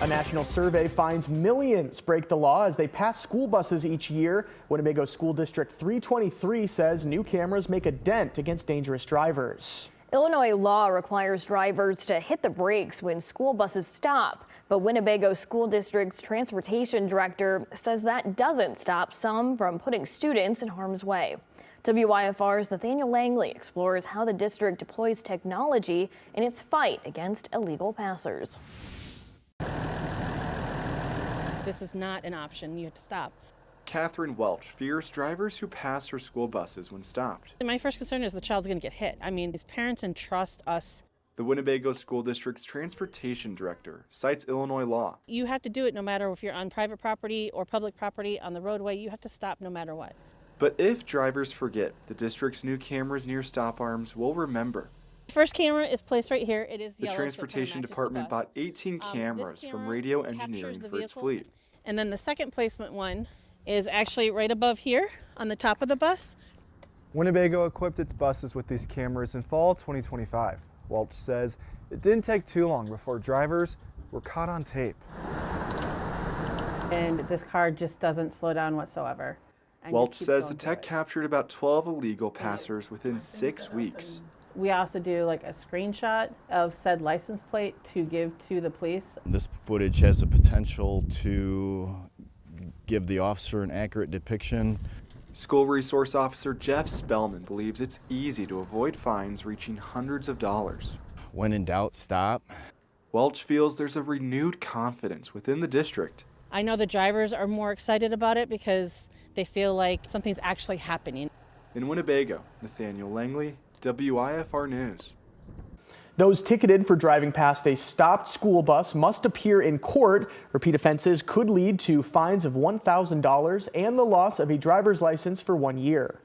A national survey finds millions break the law as they pass school buses each year. Winnebago School District 323 says new cameras make a dent against dangerous drivers. Illinois law requires drivers to hit the brakes when school buses stop, but Winnebago School District's transportation director says that doesn't stop some from putting students in harm's way. WYFR's Nathaniel Langley explores how the district deploys technology in its fight against illegal passers. This is not an option. You have to stop. Catherine Welch fears drivers who pass her school buses when stopped. And my first concern is the child's going to get hit. I mean, these parents entrust us. The Winnebago School District's transportation director cites Illinois law. You have to do it no matter if you're on private property or public property on the roadway. You have to stop no matter what. But if drivers forget, the district's new cameras near stop arms will remember. The first camera is placed right here. It is The yellow, transportation so department it kind of bought 18 matches the bus. cameras This from camera Radio captures Engineering the for its vehicle. fleet. And then the second placement one is actually right above here on the top of the bus. Winnebago equipped its buses with these cameras in fall 2025. Welch says it didn't take too long before drivers were caught on tape. And this car just doesn't slow down whatsoever. And Welch just keeps says going the through tech it. captured about 12 illegal passers within 6 weeks. We also do like a screenshot of said license plate to give to the police. This footage has the potential to give the officer an accurate depiction. School resource officer Jeff Spellman believes it's easy to avoid fines reaching hundreds of dollars. When in doubt, stop. Welch feels there's a renewed confidence within the district. I know the drivers are more excited about it because they feel like something's actually happening. In Winnebago, Nathaniel Langley, WIFR News. Those ticketed for driving past a stopped school bus must appear in court. Repeat offenses could lead to fines of $1,000 and the loss of a driver's license for 1 year.